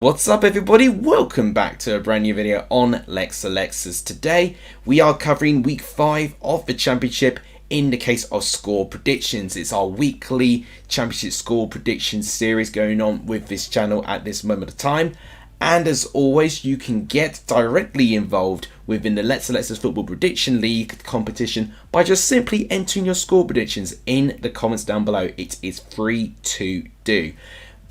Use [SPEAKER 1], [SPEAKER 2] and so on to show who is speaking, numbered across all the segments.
[SPEAKER 1] What's up everybody, welcome back to a brand new video on Lex Alexis. Today we are covering week 5 of the championship in the case of score predictions. It's our weekly championship score predictions series going on with this channel at this moment of time. And as always, you can get directly involved within the Let's Alexis Football Prediction League competition by just simply entering your score predictions in the comments down below. It is free to do.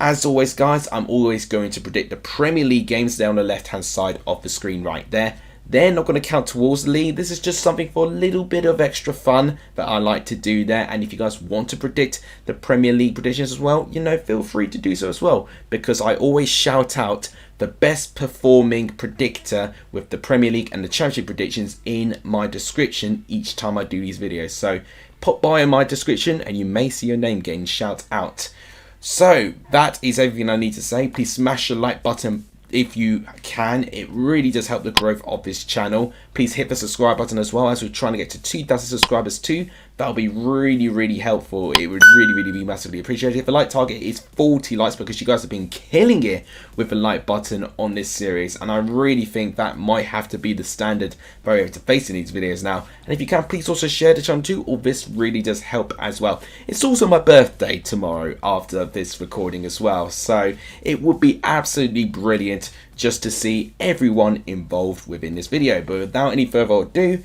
[SPEAKER 1] As always guys, I'm always going to predict the Premier League games there on the left hand side of the screen right there. They're not going to count towards the league. This is just something for a little bit of extra fun that I like to do there. And if you guys want to predict the Premier League predictions as well, feel free to do so as well. Because I always shout out the best performing predictor with the Premier League and the Championship predictions in my description each time I do these videos. So pop by in my description and you may see your name getting shout out. So that is everything I need to say. Please smash the like button if you can. It really does help the growth of this channel. Please hit the subscribe button as well, as we're trying to get to 2,000 subscribers too. That'll be really helpful. It would really be massively appreciated. If the like target is 40 likes, because you guys have been killing it with the like button on this series, and I really think that might have to be the standard barrier to face in these videos now. And if you can, please also share the channel too. All this really does help as well. It's also my birthday tomorrow after this recording as well, so it would be absolutely brilliant just to see everyone involved within this video. But without any further ado,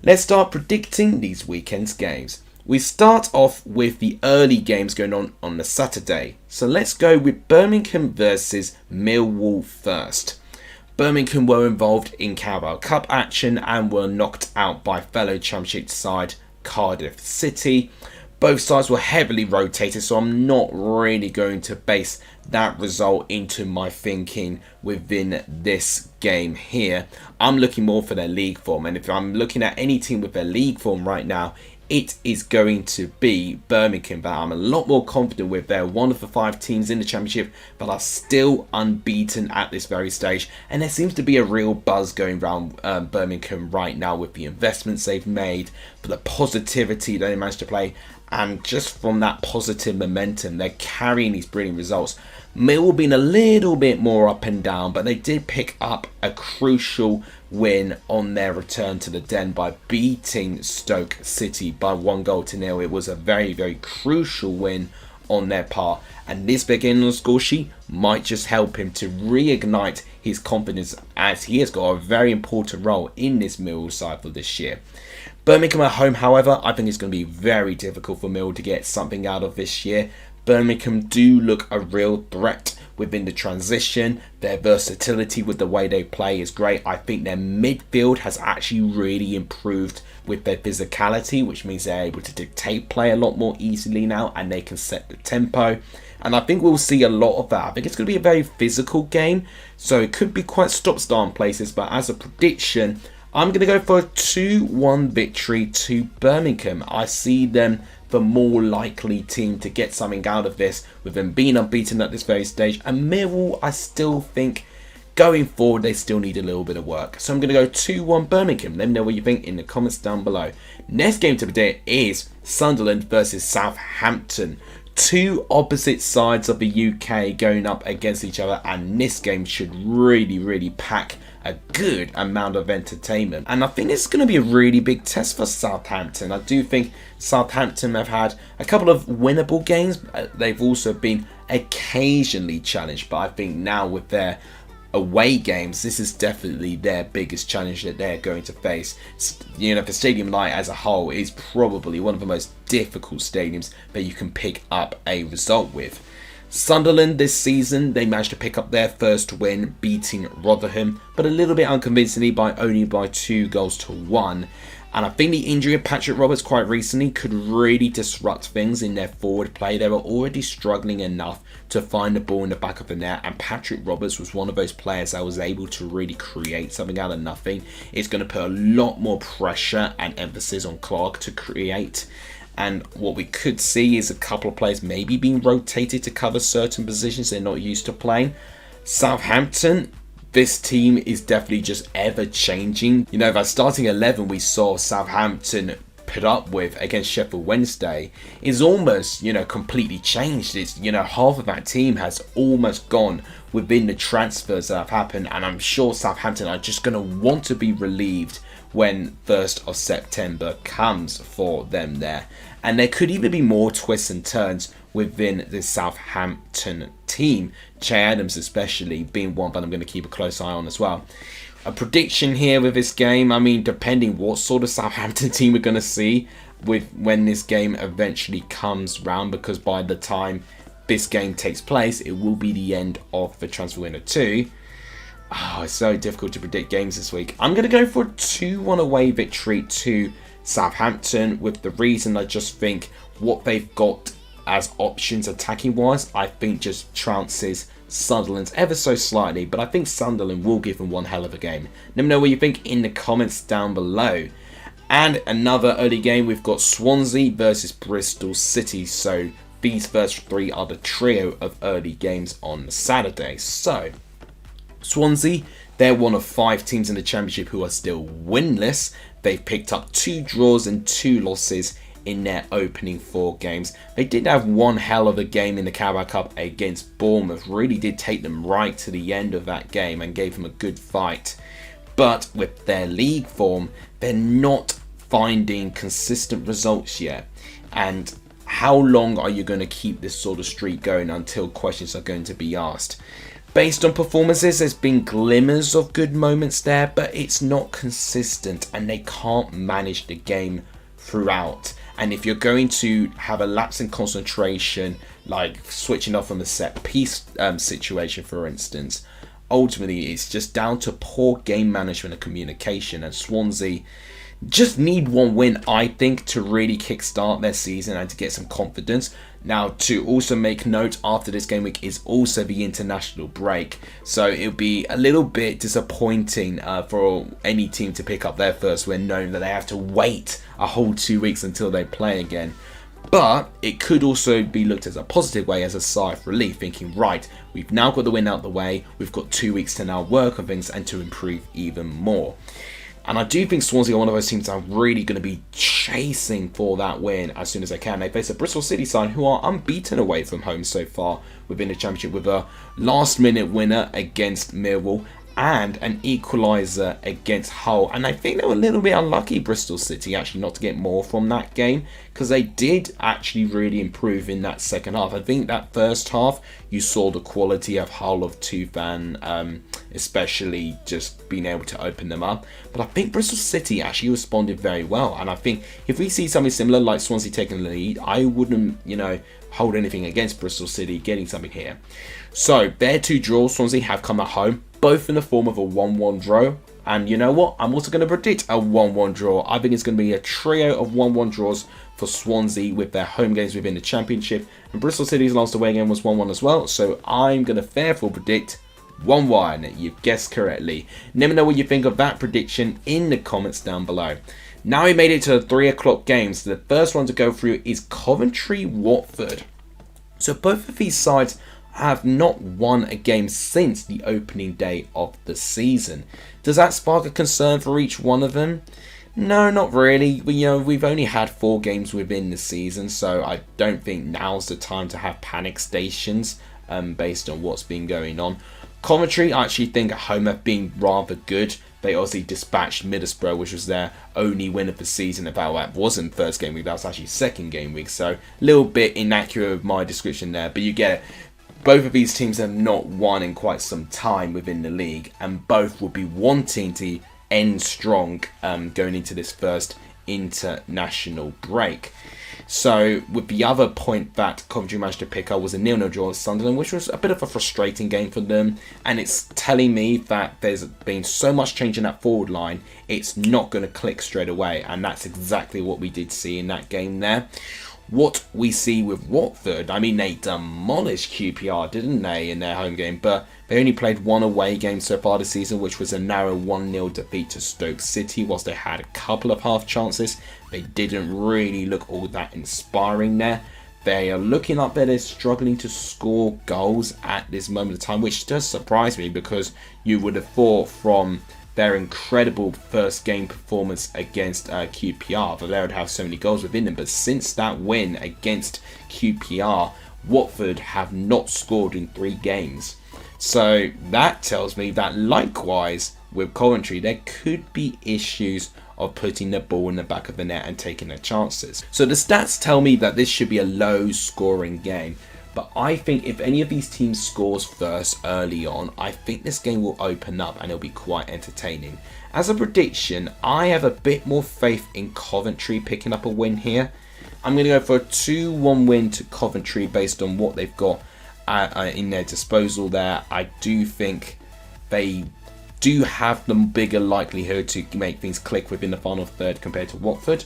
[SPEAKER 1] let's start predicting these weekend's games. We start off with the early games going on the Saturday. So let's go with Birmingham versus Millwall first. Birmingham were involved in Carabao Cup action and were knocked out by fellow Championship side Cardiff City. Both sides were heavily rotated, so I'm not really going to base that result into my thinking within this game here. I'm looking more for their league form, and if I'm looking at any team with their league form right now, it is going to be Birmingham. But I'm a lot more confident with. They're one of the 5 teams in the Championship but are still unbeaten at this very stage, and there seems to be a real buzz going around Birmingham right now with the investments they've made, for the positivity they managed to play, and just from that positive momentum they're carrying these brilliant results. Millwall been a little bit more up and down, but they did pick up a crucial win on their return to the Den by beating Stoke City by 1-0. It was a very crucial win on their part, and this beginning on the score sheet might just help him to reignite his confidence, as he has got a very important role in this Millwall side for this year. Birmingham at home, however, I think it's going to be very difficult for Millwall to get something out of this year. Birmingham do look a real threat within the transition. Their versatility with the way they play is great. I think their midfield has actually really improved with their physicality, which means they're able to dictate play a lot more easily now, and they can set the tempo. And I think we'll see a lot of that. I think it's going to be a very physical game, so it could be quite stop-start in places. But as a prediction, I'm going to go for a 2-1 victory to Birmingham. I see them the more likely team to get something out of this, with them being unbeaten at this very stage. And Millwall, I still think going forward they still need a little bit of work. So I'm going to go 2-1 Birmingham. Let me know what you think in the comments down below. Next game to predict is Sunderland versus Southampton. 2 opposite sides of the UK going up against each other, and this game should really pack a good amount of entertainment. And I think it's going to be a really big test for Southampton. I do think Southampton have had a couple of winnable games. They've also been occasionally challenged, but I think now with their away games, this is definitely their biggest challenge that they're going to face. The Stadium Light as a whole is probably one of the most difficult stadiums that you can pick up a result with. Sunderland this season, they managed to pick up their first win, beating Rotherham, but a little bit unconvincingly only by 2-1. And I think the injury of Patrick Roberts quite recently could really disrupt things in their forward play. They were already struggling enough to find the ball in the back of the net, and Patrick Roberts was one of those players that was able to really create something out of nothing. It's going to put a lot more pressure and emphasis on Clark to create. And what we could see is a couple of players maybe being rotated to cover certain positions they're not used to playing. Southampton, this team is definitely just ever changing. That starting 11 we saw Southampton put up with against Sheffield Wednesday is almost, completely changed. It's, half of that team has almost gone within the transfers that have happened, and I'm sure Southampton are just going to want to be relieved when 1st of September comes for them there. And there could even be more twists and turns within the Southampton team, Che Adams especially being one that I'm going to keep a close eye on as well. A prediction here with this game, I mean, depending what sort of Southampton team we're going to see with when this game eventually comes round, because by the time this game takes place, it will be the end of the transfer window too. Oh, it's so difficult to predict games this week. I'm going to go for a 2-1 away victory to Southampton, with the reason I just think what they've got as options attacking wise, I think just trounces Sunderland ever so slightly, but I think Sunderland will give them one hell of a game. Let me know what you think in the comments down below. And another early game, we've got Swansea versus Bristol City. So these first three are the trio of early games on Saturday. So Swansea, they're one of 5 teams in the Championship who are still winless. They've picked up 2 draws and 2 losses in their opening 4 games. They did have one hell of a game in the Carabao Cup against Bournemouth. Really did take them right to the end of that game and gave them a good fight. But with their league form, they're not finding consistent results yet. And how long are you going to keep this sort of streak going until questions are going to be asked? Based on performances, there's been glimmers of good moments there, but it's not consistent and they can't manage the game throughout. And if you're going to have a lapse in concentration, like switching off from a set piece situation, for instance, ultimately it's just down to poor game management and communication. And Swansea just need one win, I think, to really kickstart their season and to get some confidence. Now, to also make note, after this game week is also the international break, so it'll be a little bit disappointing for any team to pick up their first win, knowing that they have to wait a whole 2 weeks until they play again. But it could also be looked as a positive way, as a sigh of relief, thinking, right, we've now got the win out the way, we've got 2 weeks to now work on things and to improve even more. And I do think Swansea are one of those teams that are really going to be chasing for that win as soon as they can. They face a Bristol City side who are unbeaten away from home so far within the Championship, with a last-minute winner against Millwall and an equaliser against Hull. And I think they were a little bit unlucky, Bristol City, actually not to get more from that game, because they did actually really improve in that second half. I think that first half, you saw the quality of Hull, of Tufan, especially just being able to open them up. But I think Bristol City actually responded very well. And I think if we see something similar, like Swansea taking the lead, I wouldn't, hold anything against Bristol City getting something here. So their 2 draws, Swansea have come at home, both in the form of a 1-1 draw. And you know what? I'm also going to predict a 1-1 draw. I think it's going to be a trio of 1-1 draws for Swansea with their home games within the Championship. And Bristol City's last away game was 1-1 as well. So I'm going to therefore predict 1-1. You've guessed correctly. Let me know what you think of that prediction in the comments down below. Now we made it to the 3 o'clock games. The first one to go through is Coventry-Watford. So both of these sides have not won a game since the opening day of the season. Does that spark a concern for each one of them? No, not really. We've only had 4 games within the season, so I don't think now's the time to have panic stations based on what's been going on. Coventry, I actually think at home have been rather good. They obviously dispatched Middlesbrough, which was their only win of the season. About that wasn't first game week, that was actually second game week. So a little bit inaccurate with my description there, but you get it. Both of these teams have not won in quite some time within the league, and both will be wanting to end strong going into this first international break. So with the other point that Coventry managed to pick up was a 0-0 draw with Sunderland, which was a bit of a frustrating game for them, and it's telling me that there's been so much change in that forward line, it's not going to click straight away, and that's exactly what we did see in that game there. What we see with Watford, I mean, they demolished QPR, didn't they, in their home game, but they only played 1 away game so far this season, which was a narrow 1-0 defeat to Stoke City. Whilst they had a couple of half chances, they didn't really look all that inspiring there. They are looking up there, they're struggling to score goals at this moment of time, which does surprise me, because you would have thought from their incredible first game performance against QPR that they would have so many goals within them. But since that win against QPR, Watford have not scored in 3 games. So that tells me that likewise with Coventry, there could be issues of putting the ball in the back of the net and taking their chances. So the stats tell me that this should be a low scoring game. But I think if any of these teams scores first early on, I think this game will open up and it'll be quite entertaining. As a prediction, I have a bit more faith in Coventry picking up a win here. I'm going to go for a 2-1 win to Coventry based on what they've got in their disposal there. I do think they do have the bigger likelihood to make things click within the final third compared to Watford.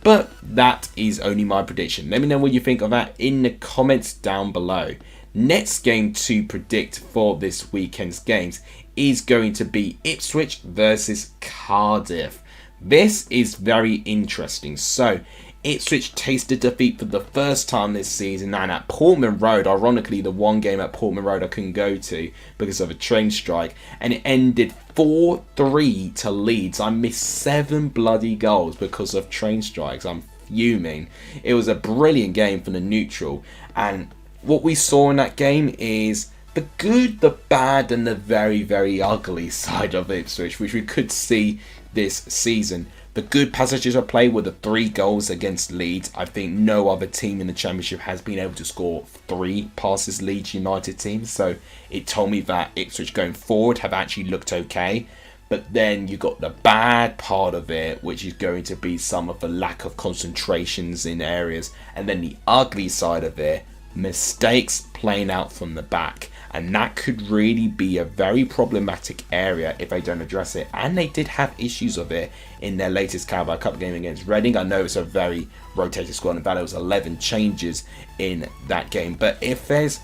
[SPEAKER 1] But that is only my prediction. Let me know what you think of that in the comments down below. Next game to predict for this weekend's games is going to be Ipswich versus Cardiff. This is very interesting. So, Ipswich tasted defeat for the first time this season, and at Portman Road, ironically the one game at Portman Road I couldn't go to because of a train strike, and it ended 4-3 to Leeds. I missed 7 bloody goals because of train strikes. I'm fuming. It was a brilliant game for the neutral, and what we saw in that game is the good, the bad, and the very, very ugly side of Ipswich, which we could see this season. The good passages of play were the 3 goals against Leeds. I think no other team in the Championship has been able to score 3 past this Leeds United team. So it told me that Ipswich going forward have actually looked okay. But then you got the bad part of it, which is going to be some of the lack of concentrations in areas. And then the ugly side of it, mistakes playing out from the back. And that could really be a very problematic area if they don't address it. And they did have issues of it in their latest Carabao Cup game against Reading. I know it's a very rotated squad. In fact, there was 11 changes in that game. But if there's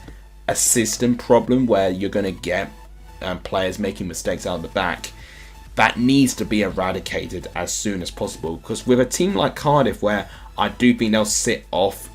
[SPEAKER 1] a system problem where you're going to get players making mistakes out of the back, that needs to be eradicated as soon as possible. Because with a team like Cardiff, where I do think they'll sit off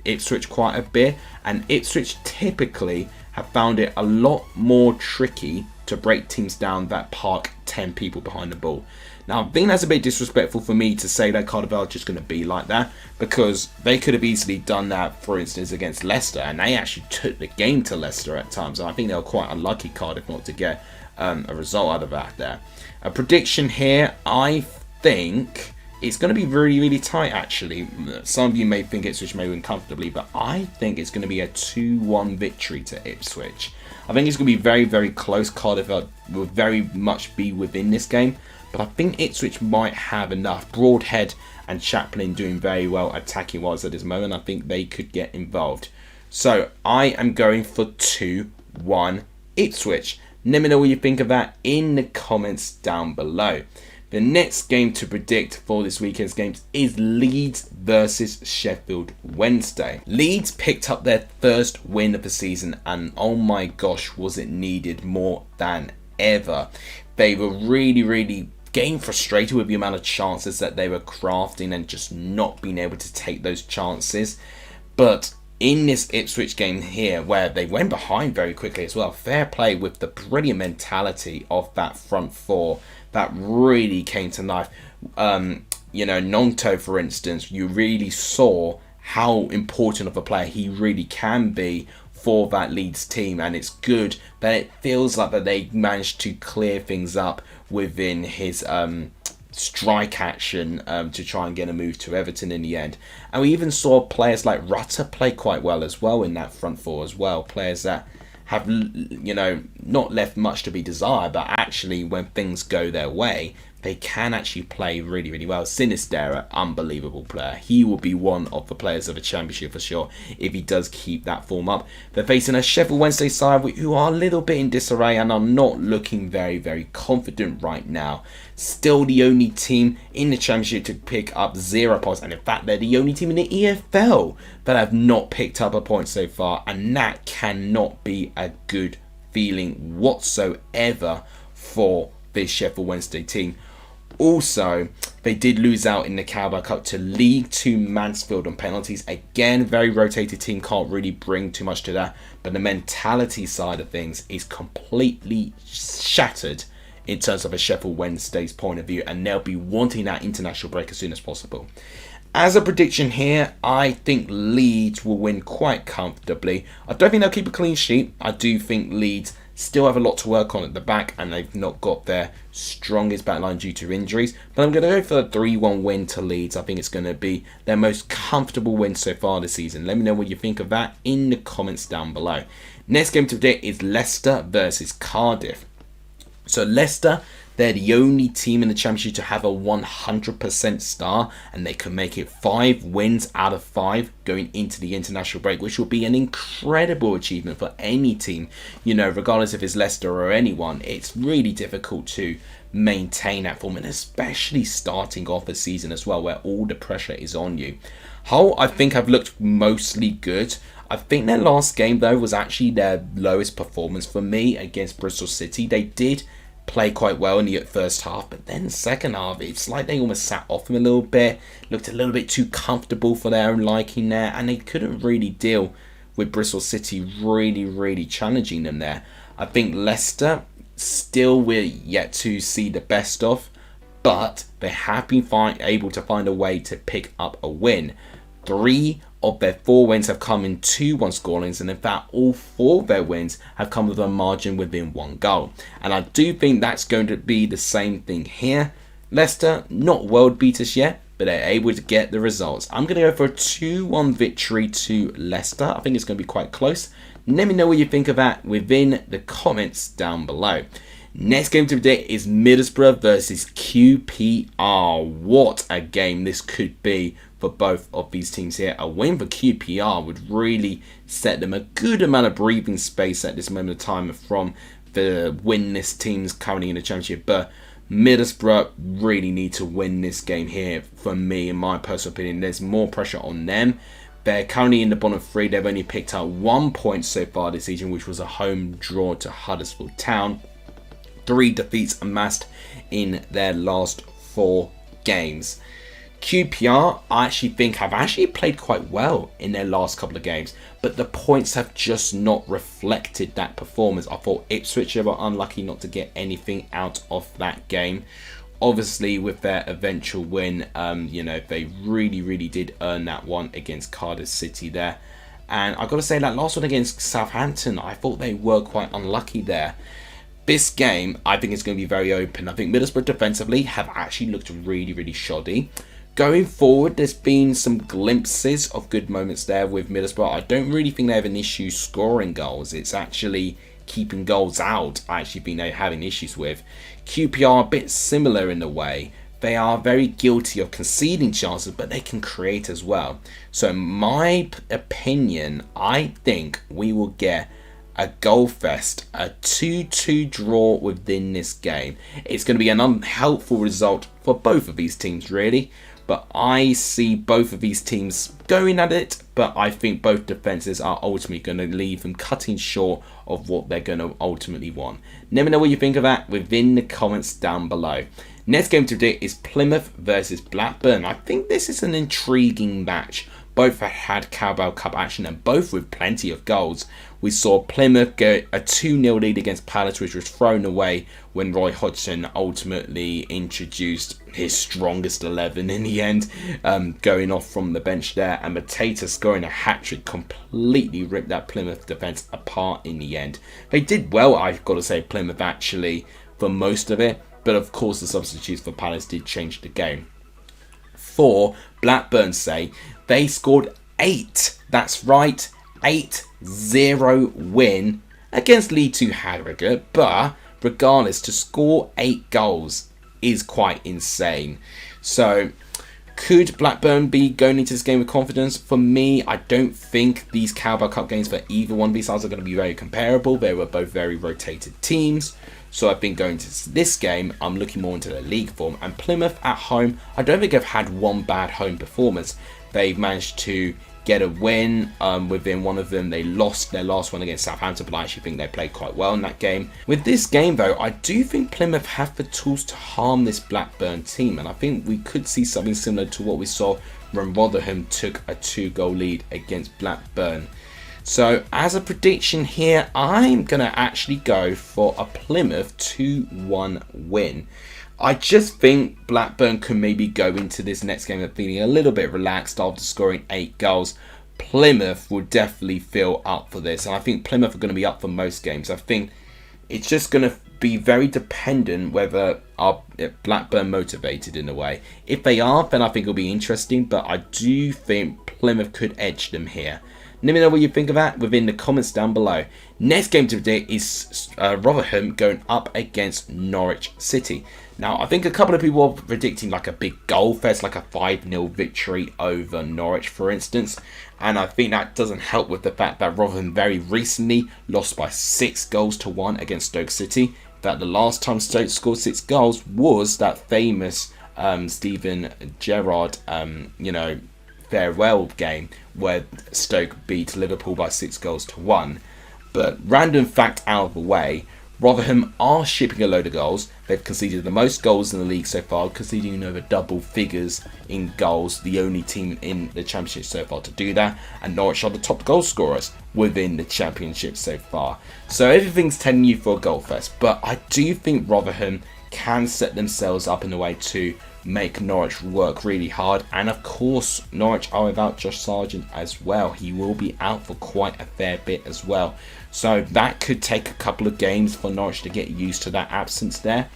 [SPEAKER 1] Ipswich quite a bit, and Ipswich typically have found it a lot more tricky to break teams down that park 10 people behind the ball. Now, I think that's a bit disrespectful for me to say that Cardiff are just going to be like that, because they could have easily done that, for instance, against Leicester, and they actually took the game to Leicester at times, and I think they were quite unlucky, Cardiff, not to get a result out of that there. A prediction here, I think it's going to be really, really tight, actually. Some of you may think Ipswich may win comfortably, but I think it's going to be a 2-1 victory to Ipswich. I think it's going to be very, very close. Cardiff will very much be within this game, but I think Ipswich might have enough. Broadhead and Chaplin doing very well attacking-wise at this moment. I think they could get involved. So I am going for 2-1 Ipswich. Let me know what you think of that in the comments down below. The next game to predict for this weekend's games is Leeds versus Sheffield Wednesday. Leeds picked up their first win of the season, and oh my gosh, was it needed more than ever. They were really, really getting frustrated with the amount of chances that they were crafting and just not being able to take those chances. But in this Ipswich game here, where they went behind very quickly as well, fair play with the brilliant mentality of that front four that really came to life. Nonto, for instance, you really saw how important of a player he really can be for that Leeds team, and it's good that it feels like that they managed to clear things up within his strike action to try and get a move to Everton in the end. And we even saw players like Rutter play quite well as well in that front four as well. Players that have, not left much to be desired, but actually when things go their way, they can actually play really, really well. Sinistera, unbelievable player. He will be one of the players of the Championship for sure if he does keep that form up. They're facing a Sheffield Wednesday side who are a little bit in disarray and are not looking very, very confident right now. Still the only team in the Championship to pick up 0 points, and in fact they're the only team in the EFL that have not picked up a point so far, and that cannot be a good feeling whatsoever for this Sheffield Wednesday team. Also, they did lose out in the Carabao Cup to League 2 Mansfield on penalties. Again, very rotated team, can't really bring too much to that. But the mentality side of things is completely shattered in terms of a Sheffield Wednesday's point of view. And they'll be wanting that international break as soon as possible. As a prediction here, I think Leeds will win quite comfortably. I don't think they'll keep a clean sheet. I do think Leeds still have a lot to work on at the back, and they've not got their strongest backline due to injuries. But I'm going to go for a 3-1 win to Leeds. I think it's going to be their most comfortable win so far this season. Let me know what you think of that in the comments down below. Next game today is Leicester versus Cardiff. So Leicester, they're the only team in the Championship to have a 100% star, and they can make it 5 wins out of 5 going into the international break, which will be an incredible achievement for any team. You know, regardless if it's Leicester or anyone, it's really difficult to maintain that form, and especially starting off a season as well, where all the pressure is on you. Hull, I think, have looked mostly good. I think their last game, though, was actually their lowest performance for me against Bristol City. They did play quite well in the first half, but then the second half, it's like they almost sat off them a little bit, looked a little bit too comfortable for their own liking there, and they couldn't really deal with Bristol City really challenging them there. I think Leicester, still we're yet to see the best of, but they have been able to find a way to pick up a win. 3 of their 4 wins have come in 2-1 scorelines, and in fact all 4 of their wins have come with a margin within 1 goal. And I do think that's going to be the same thing here. Leicester, not world beaters yet, but they're able to get the results. I'm going to go for a 2-1 victory to Leicester. I think it's going to be quite close. Let me know what you think of that within the comments down below. Next game today is Middlesbrough versus QPR. What a game this could be for both of these teams here. A win for QPR would really set them a good amount of breathing space at this moment of time from the winless teams currently in the Championship. But Middlesbrough really need to win this game here for me, in my personal opinion. There's more pressure on them. They're currently in the bottom 3. They've only picked up 1 point so far this season, which was a home draw to Huddersfield Town. 3 defeats amassed in their last 4 games. QPR, I actually think, have actually played quite well in their last couple of games, but the points have just not reflected that performance. I thought Ipswich were unlucky not to get anything out of that game. Obviously, with their eventual win, they really did earn that one against Cardiff City there. And I've got to say, that last one against Southampton, I thought they were quite unlucky there. This game, I think, is going to be very open. I think Middlesbrough defensively have actually looked really shoddy. Going forward, there's been some glimpses of good moments there with Middlesbrough. I don't really think they have an issue scoring goals. It's actually keeping goals out I actually think they're having issues with. QPR are a bit similar in a way. They are very guilty of conceding chances, but they can create as well. So in my opinion, I think we will get a goal fest, a 2-2 draw within this game. It's going to be an unhelpful result for both of these teams, really. But I see both of these teams going at it, but I think both defences are ultimately going to leave them cutting short of what they're going to ultimately want. Let me know what you think of that within the comments down below. Next game today is Plymouth versus Blackburn. I think this is an intriguing match. Both have had Carabao Cup action and both with plenty of goals. We saw Plymouth get a 2-0 lead against Palace, which was thrown away when Roy Hodgson ultimately introduced his strongest 11 in the end, going off from the bench there. And Mateta scoring a hat-trick completely ripped that Plymouth defence apart in the end. They did well, I've got to say, Plymouth actually, for most of it. But of course, the substitutes for Palace did change the game. For Blackburn's sake, they scored 8. That's right, 8-0 win against Leeds, who had Harrogate. But regardless, to score 8 goals is quite insane. So could Blackburn be going into this game with confidence? For me, I don't think these Carabao Cup games for either one of these sides are going to be very comparable. They were both very rotated teams. So I think going to this game, I'm looking more into the league form. And Plymouth at home, I don't think they've had one bad home performance. They've managed to get a win within one of them. They lost their last one against Southampton, but I actually think they played quite well in that game. With this game, though, I do think Plymouth have the tools to harm this Blackburn team. And I think we could see something similar to what we saw when Rotherham took a 2-goal lead against Blackburn. So as a prediction here, I'm going to actually go for a Plymouth 2-1 win. I just think Blackburn can maybe go into this next game feeling a little bit relaxed after scoring 8 goals. Plymouth will definitely feel up for this. And I think Plymouth are going to be up for most games. I think It's just going to be very dependent whether are Blackburn motivated in a way. If they are, then I think it'll be interesting, but I do think Plymouth could edge them here. Let me know what you think of that within the comments down below. Next game to predict is Rotherham going up against Norwich City. Now, I think a couple of people are predicting like a big goal fest, like a 5-0 victory over Norwich, for instance. And I think that doesn't help with the fact that Rotherham very recently lost by 6-1 against Stoke City. That the last time Stoke scored 6 goals was that famous Steven Gerrard, farewell game where Stoke beat Liverpool by 6-1. But random fact out of the way, Rotherham are shipping a load of goals. They've conceded the most goals in the league so far, conceding over double figures in goals, the only team in the Championship so far to do that. And Norwich are the top goal scorers within the Championship so far. So everything's telling you for a goal fest. But I do think Rotherham can set themselves up in a way to make Norwich work really hard. And of course, Norwich are without Josh Sargent as well. He will be out for quite a fair bit as well. So that could take a couple of games for Norwich to get used to that absence there.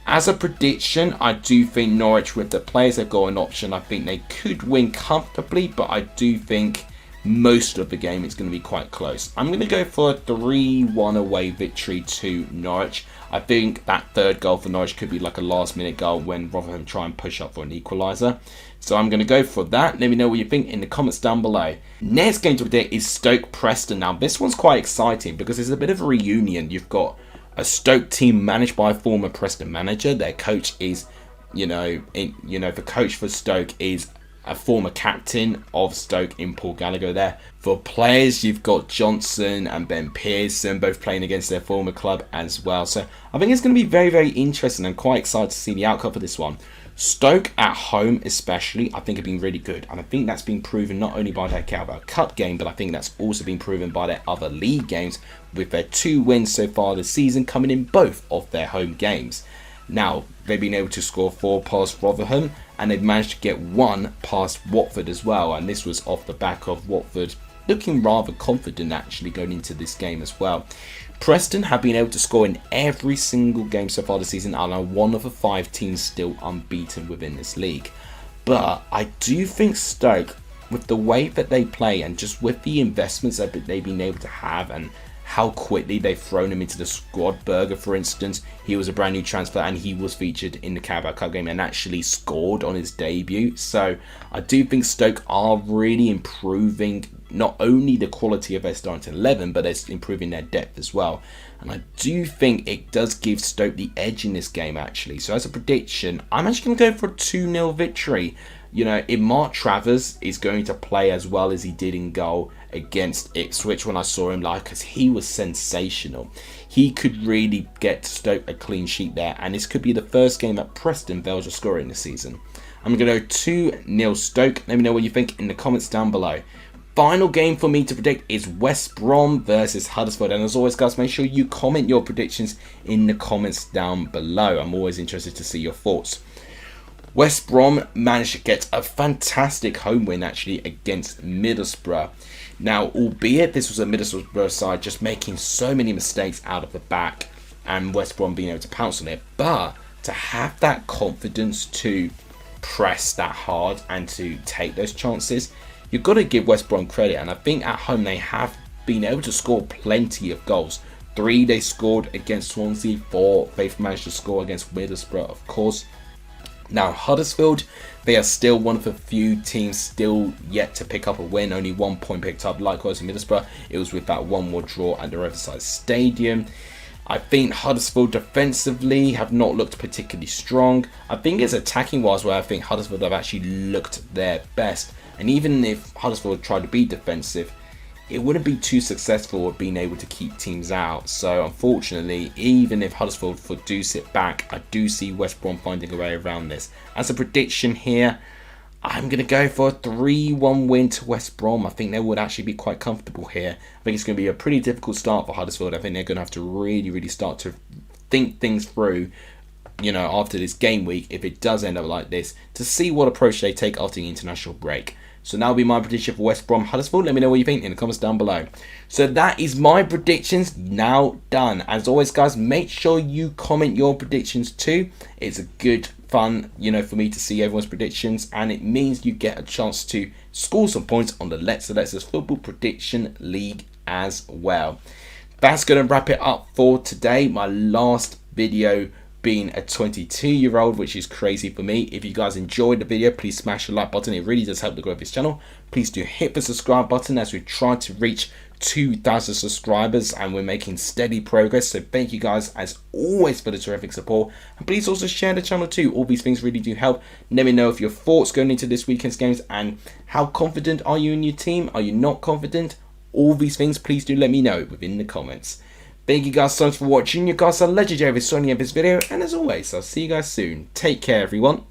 [SPEAKER 1] As a prediction, I do think Norwich, with the players they've got an option, I think they could win comfortably, but I do think most of the game it's going to be quite close. I'm going to go for a 3-1 away victory to Norwich. I think that third goal for Norwich could be like a last minute goal when Rotherham try and push up for an equaliser. So I'm going to go for that. Let me know what you think in the comments down below. Next game to predict is Stoke Preston. Now this one's quite exciting because it's a bit of a reunion. You've got a Stoke team managed by a former Preston manager. Their coach is, the coach for Stoke is a former captain of Stoke in Paul Gallagher there. For players, you've got Johnson and Ben Pearson both playing against their former club as well. So I think it's going to be very, very interesting and quite excited to see the outcome for this one. Stoke at home especially, I think have been really good. And I think that's been proven not only by their Carabao Cup game, but I think that's also been proven by their other league games with their 2 wins so far this season coming in both of their home games. Now, they've been able to score 4 past Rotherham, and they've managed to get 1 past Watford as well. And this was off the back of Watford looking rather confident actually going into this game as well. Preston have been able to score in every single game so far this season and are one of the 5 teams still unbeaten within this league. But I do think Stoke, with the way that they play and just with the investments that they've been able to have and how quickly they've thrown him into the squad. Berger, for instance, he was a brand new transfer and he was featured in the Carabao Cup game and actually scored on his debut. So I do think Stoke are really improving not only the quality of their starting 11, but it's improving their depth as well. And I do think it does give Stoke the edge in this game actually. So as a prediction, I'm actually going to go for a 2-0 victory. If Mark Travers is going to play as well as he did in goal against Ipswich when I saw him live, because he was sensational. He could really get Stoke a clean sheet there, and this could be the first game that Preston fails to score in this season. I'm going to go 2-0 Stoke. Let me know what you think in the comments down below. Final game for me to predict is West Brom versus Huddersfield. And as always, guys, make sure you comment your predictions in the comments down below. I'm always interested to see your thoughts. West Brom managed to get a fantastic home win actually against Middlesbrough. Now, albeit this was a Middlesbrough side just making so many mistakes out of the back and West Brom being able to pounce on it, but to have that confidence to press that hard and to take those chances, you've got to give West Brom credit. And I think at home they have been able to score plenty of goals. 3 they scored against Swansea, 4 they've managed to score against Middlesbrough, of course. Now Huddersfield, they are still one of the few teams still yet to pick up a win. Only 1 point picked up. Likewise in Middlesbrough, it was with that 1-1 draw at the Riverside Stadium. I think Huddersfield defensively have not looked particularly strong. I think it's attacking wise where I think Huddersfield have actually looked their best. And even if Huddersfield tried to be defensive, it wouldn't be too successful at being able to keep teams out. So unfortunately, even if Huddersfield do sit back, I do see West Brom finding a way around this. As a prediction here, I'm going to go for a 3-1 win to West Brom. I think they would actually be quite comfortable here. I think it's going to be a pretty difficult start for Huddersfield. I think they're going to have to really start to think things through, after this game week, if it does end up like this, to see what approach they take after the international break. So that'll be my prediction for West Brom Huddersfield. Let me know what you think in the comments down below. So that is my predictions now done. As always, guys, make sure you comment your predictions too. It's a good fun, for me to see everyone's predictions, and it means you get a chance to score some points on the Let's Football Prediction League as well. That's going to wrap it up for today. My last video being a 22-year-old, which is crazy for me. If you guys enjoyed the video, please smash the like button. It really does help the growth of this channel. Please do hit the subscribe button as we try to reach 2,000 subscribers, and we're making steady progress. So thank you guys as always for the terrific support, and please also share the channel too. All these things really do help. Let me know if your thoughts going into this weekend's games, and how confident are you in your team? Are you not confident? All these things, please do let me know within the comments. Thank you guys so much for watching. You guys are legendary for joining up this video, and as always, I'll see you guys soon. Take care, everyone.